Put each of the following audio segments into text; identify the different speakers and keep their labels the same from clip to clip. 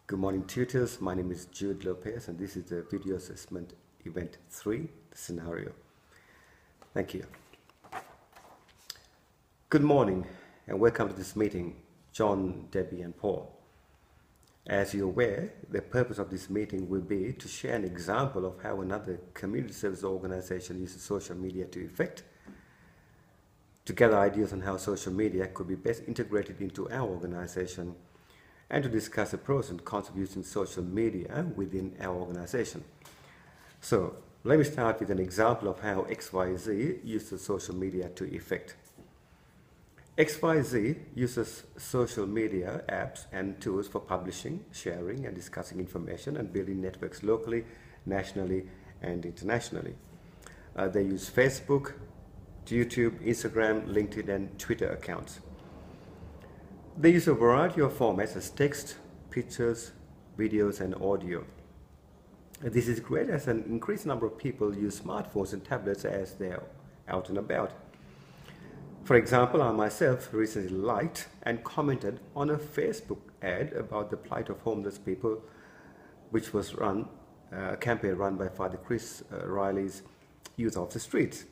Speaker 1: Good morning, tutors. My name is Jude Lopez, and this is the video assessment event 3, the scenario. Thank you. Good morning, and welcome to this meeting, John, Debbie, and Paul. As you're aware, the purpose of this meeting will be to share an example of how another community service organization uses social media to effect, to gather ideas on how social media could be best integrated into our organization, and to discuss the pros and cons of using social media within our organization. So let me start with an example of how XYZ uses social media to effect. XYZ uses social media apps and tools for publishing, sharing, and discussing information and building networks locally, nationally, and internationally. They use Facebook, YouTube, Instagram, LinkedIn, and Twitter accounts. They use a variety of formats as text, pictures, videos, and audio. This is great as an increased number of people use smartphones and tablets as they're out and about. For example, I myself recently liked and commented on a Facebook ad about the plight of homeless people, which was a campaign run by Father Chris Riley's Youth Off the Streets.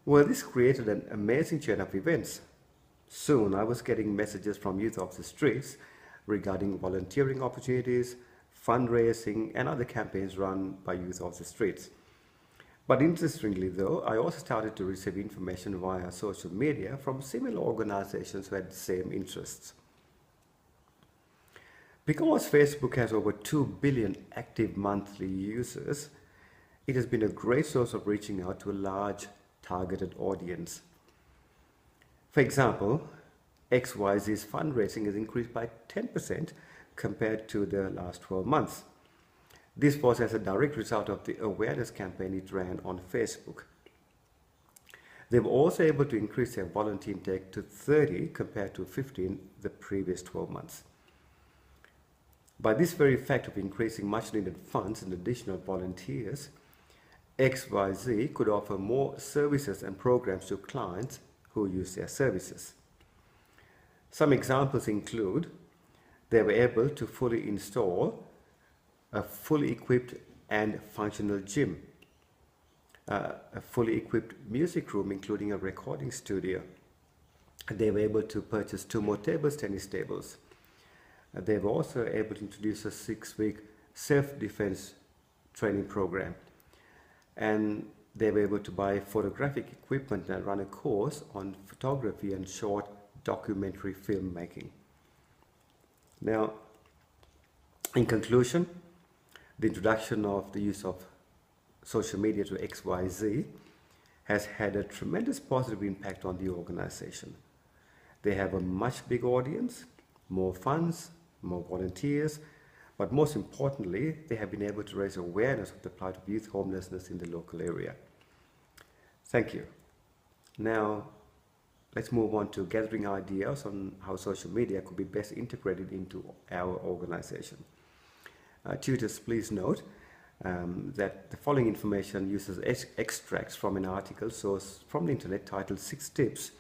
Speaker 1: Well, this created an amazing chain of events. Soon, I was getting messages from Youth Off the Streets regarding volunteering opportunities, fundraising, and other campaigns run by Youth Off the Streets. But interestingly, though, I also started to receive information via social media from similar organizations who had the same interests. Because Facebook has over 2 billion active monthly users, it has been a great source of reaching out to a large targeted audience. For example, XYZ's fundraising has increased by 10% compared to the last 12 months. This was as a direct result of the awareness campaign it ran on Facebook. They were also able to increase their volunteer intake to 30 compared to 15 the previous 12 months. By this very fact of increasing much needed funds and additional volunteers, XYZ could offer more services and programs to clients who use their services. Some examples include they were able to fully install a fully equipped and functional gym, a fully equipped music room including a recording studio. They were able to purchase 2 more tennis tables. They were also able to introduce a 6-week self-defense training program. And they were able to buy photographic equipment and run a course on photography and short documentary filmmaking. Now, in conclusion, the introduction of the use of social media to XYZ has had a tremendous positive impact on the organization. They have a much bigger audience, more funds, more volunteers, but most importantly, they have been able to raise awareness of the plight of youth homelessness in the local area. Thank you. Now, let's move on to gathering ideas on how social media could be best integrated into our organization. Tutors, please note that the following information uses extracts from an article sourced from the internet titled 6 Tips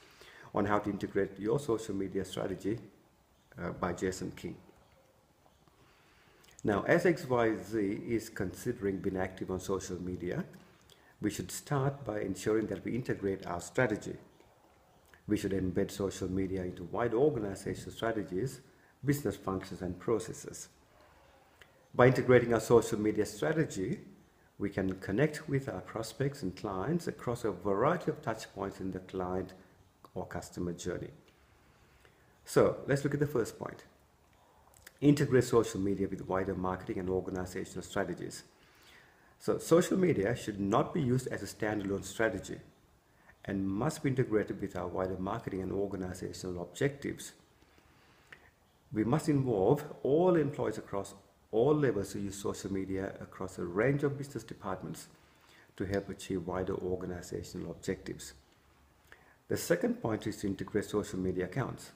Speaker 1: on How to Integrate Your Social Media Strategy by Jason King. Now, as XYZ is considering being active on social media, we should start by ensuring that we integrate our strategy. We should embed social media into wider organizational strategies, business functions, and processes. By integrating our social media strategy, we can connect with our prospects and clients across a variety of touch points in the client or customer journey. So let's look at the first point. Integrate social media with wider marketing and organizational strategies. So social media should not be used as a standalone strategy and must be integrated with our wider marketing and organizational objectives. We must involve all employees across all levels to use social media across a range of business departments to help achieve wider organizational objectives. The second point is to integrate social media accounts.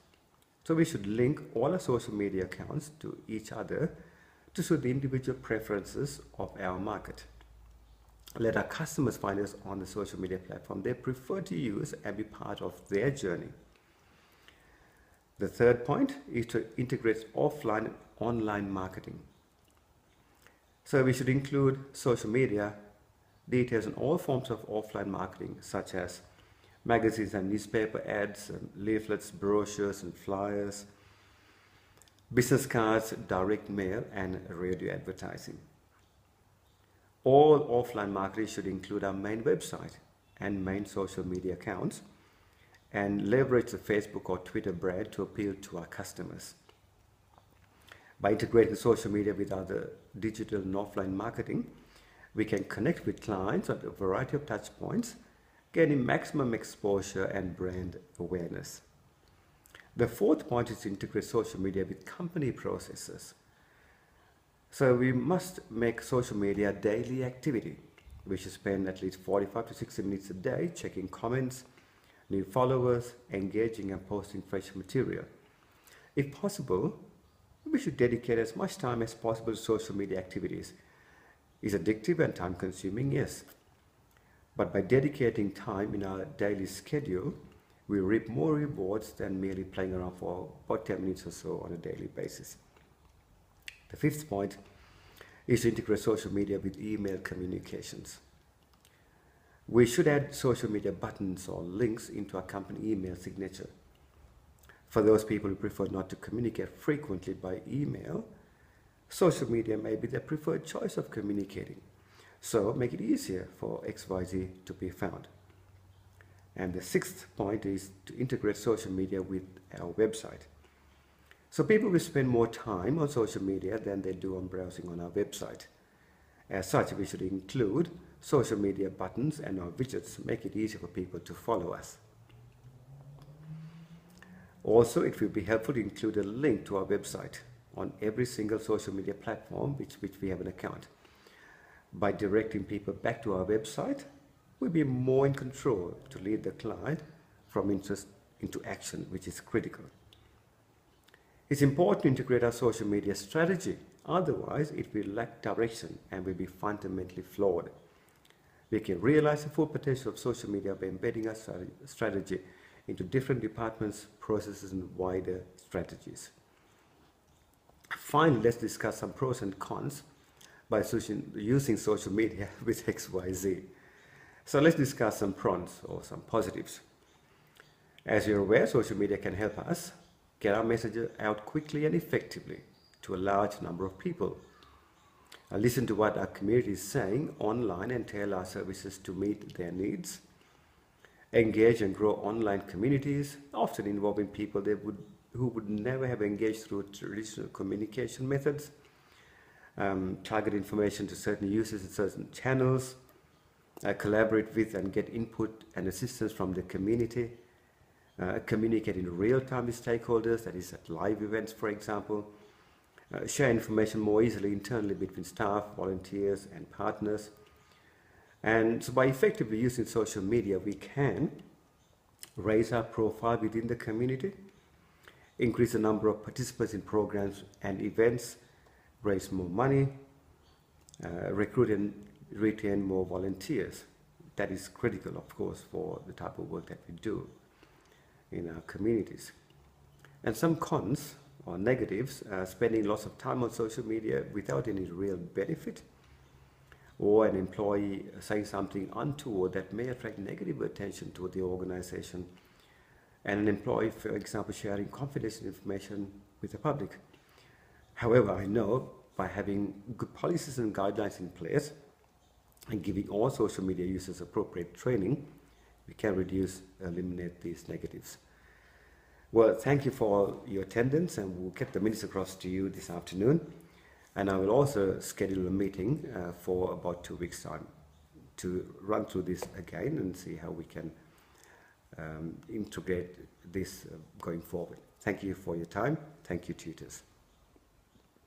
Speaker 1: So we should link all our social media accounts to each other to suit the individual preferences of our market. Let our customers find us on the social media platform they prefer to use and be part of their journey. The third point is to integrate offline and online marketing. So we should include social media details on all forms of offline marketing, such as magazines and newspaper ads, leaflets, brochures and flyers, business cards, direct mail, and radio advertising. All offline marketing should include our main website and main social media accounts and leverage the Facebook or Twitter brand to appeal to our customers. By integrating social media with other digital and offline marketing, we can connect with clients at a variety of touch points, gaining maximum exposure and brand awareness. The fourth point is to integrate social media with company processes. So we must make social media a daily activity. We should spend at least 45 to 60 minutes a day checking comments, new followers, engaging and posting fresh material. If possible, we should dedicate as much time as possible to social media activities. It's addictive and time consuming, yes. But by dedicating time in our daily schedule, we reap more rewards than merely playing around for about 10 minutes or so on a daily basis. The fifth point is to integrate social media with email communications. We should add social media buttons or links into our company email signature. For those people who prefer not to communicate frequently by email, social media may be their preferred choice of communicating. So make it easier for XYZ to be found. And the sixth point is to integrate social media with our website. So people will spend more time on social media than they do on browsing on our website. As such, we should include social media buttons and our widgets to make it easier for people to follow us. Also, it will be helpful to include a link to our website on every single social media platform which we have an account. By directing people back to our website, we'll be more in control to lead the client from interest into action, which is critical. It's important to integrate our social media strategy, otherwise it will lack direction and will be fundamentally flawed. We can realize the full potential of social media by embedding our strategy into different departments, processes, and wider strategies. Finally, let's discuss some pros and cons by using social media with XYZ. So let's discuss some pros or some positives. As you're aware, social media can help us get our message out quickly and effectively to a large number of people. Listen to what our community is saying online and tailor our services to meet their needs. Engage and grow online communities, often involving people who would never have engaged through traditional communication methods. Target information to certain users in certain channels. Collaborate with and get input and assistance from the community. Communicate in real time with stakeholders, that is at live events, for example. Share information more easily internally between staff, volunteers, and partners. And so by effectively using social media, we can raise our profile within the community, increase the number of participants in programs and events, raise more money, recruit and retain more volunteers. That is critical, of course, for the type of work that we do in our communities. And some cons or negatives, spending lots of time on social media without any real benefit, or an employee saying something untoward that may attract negative attention to the organization, and an employee, for example, sharing confidential information with the public. However, I know by having good policies and guidelines in place and giving all social media users appropriate training, we can eliminate these negatives. Well, thank you for your attendance, and we'll get the minutes across to you this afternoon. And I will also schedule a meeting for about 2 weeks' time to run through this again and see how we can integrate this going forward. Thank you for your time. Thank you, tutors.